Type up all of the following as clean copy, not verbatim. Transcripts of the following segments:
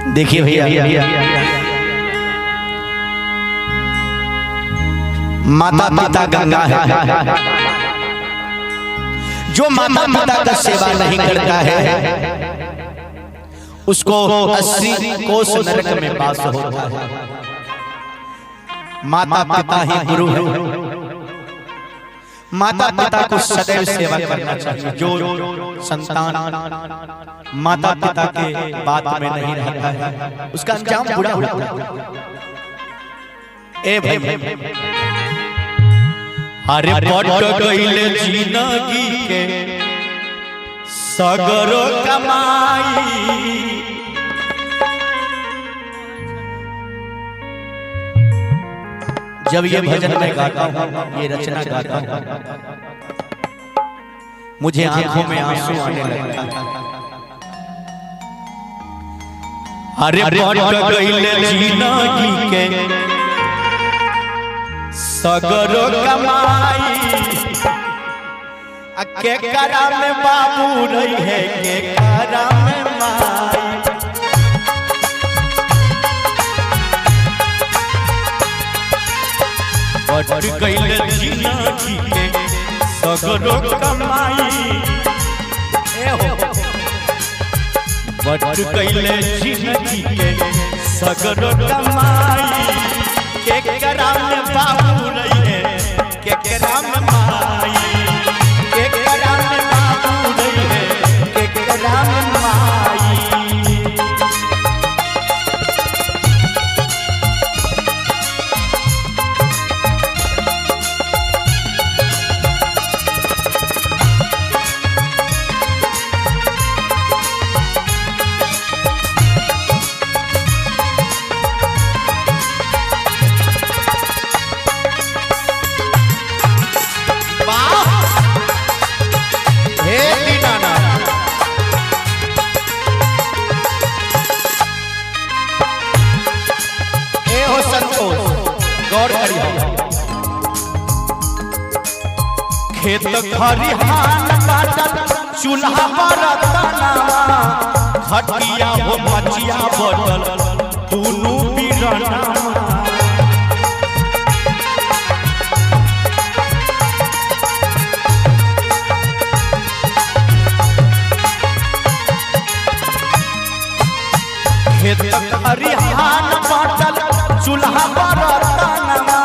देखिए भैया, माता पिता गंगा है। जो माता पिता का सेवा नहीं करता है उसको 80 कोस नरक में वास होता है। माता पिता ही गुरु है। माता पिता को सदैव सेवा करना चाहिए। जो संतान माता पिता के बात में नहीं रहता है उसका अंजाम बुरा होता है। ए भाई, अरे पट गइले जिंदगी के सगरो कमाई। जब ये भजन में गाता हूँ, ये रचना गाता हूँ, मुझे आंखों में आंसू आने लगता है। अरे पट गइले जिंदगी के सगरो कमाई। के करा में बाबू रही है, के करा में माई। पट गइले जिंदगी के सगरो कमाई। ए हो, पट गइले जिंदगी के सगरो कमाई। के करा में बाबू रही है, के करा में माई। खेत खरिहान बाटल चूल्हा बरतनवा। खटिया हो मचिया बटल दुनू बिरनवा। खेत खरिहान बाटल चूल्हा बरतनवा।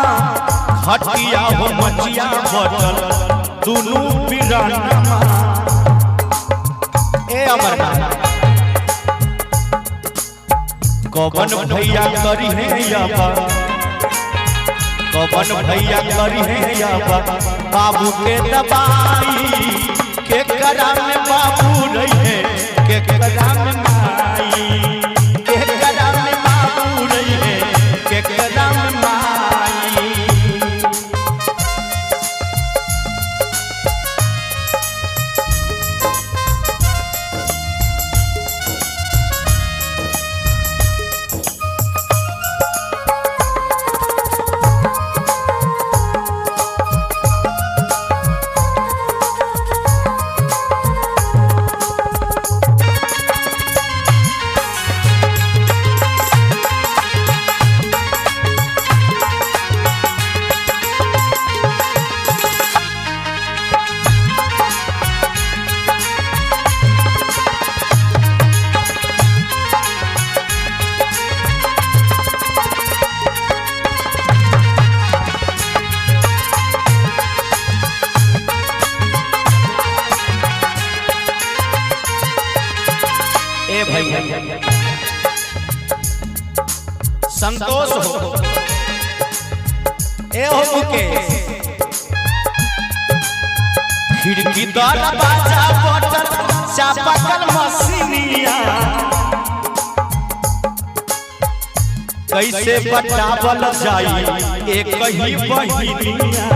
खटिया हो मचिया बटल दुनू बिरनवा। ए अमरनाथ, कौन भैया करी है याबा, कौन भैया करी है याबा बाबू के दबाई। के करा में बाबू रही है, के करा में माई। के करा में बाबू रही है, के करा में माई। संतोष हो, ए हो मुकेश। खिड़की दरवाजा बटन चापाकल मशीनिया। कैसे बटावल जाई एक ही बहिनिया।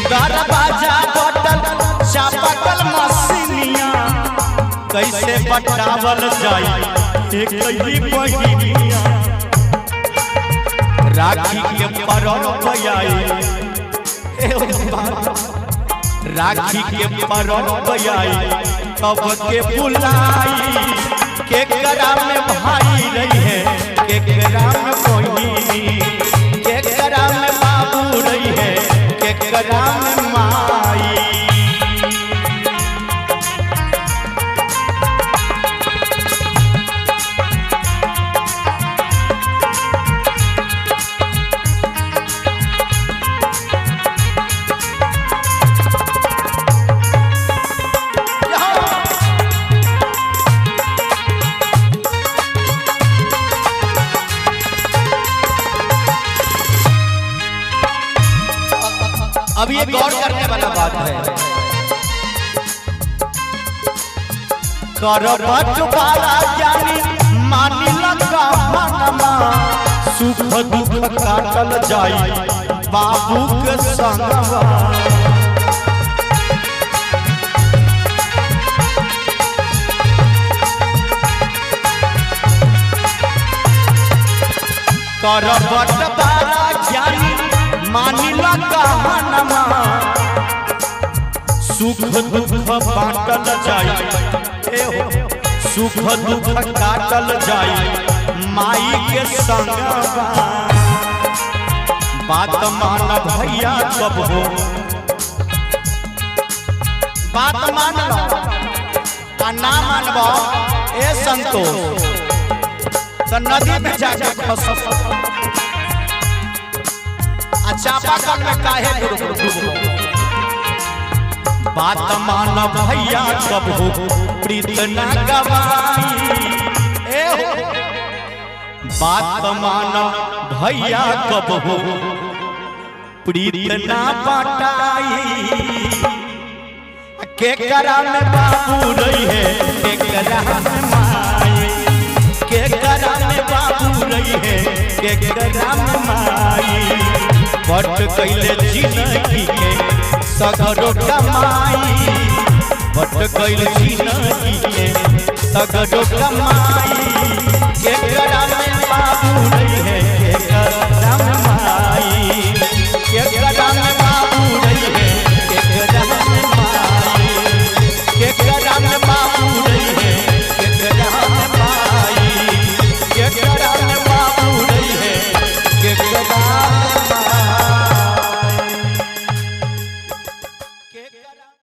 दरवाजा बटन चापाकल मशीनिया। कैसे बटावल जाई एक ही बहिनिया। राखी के परब आई राखी के परब आई कब के बुलाई के करा में भाई रही है के करा में बहिनी के करा में बाबू रही है के करा में माई। अब ये गौर करने वाला बात है करबट वाला जानी मानी लगा मनमा सुख दुख काटल जाई बाबू के संगवा। करबट वाला जानी मानी लगा मनमा सुख दुख बाटल जाई सुख दुख काटल जाई माई के संगवा। बात मान भैया कब हो बात मान लो ना मानबो ए संतोष तो नदी में जाके फंस चापाकल में काहे डूबो। बात मान भैया कब हो प्रीत न गवाई बात मान भैया कब हो प्रीत न पटाई के करा में बाबू रही है के करा में माई के करा में बाबू रही है के करा में माई। बट कैले जिंदगी के सगरो कमाई बट कैले जिंदगी के सगरो कमाई के करा में बाबू रही है के करा में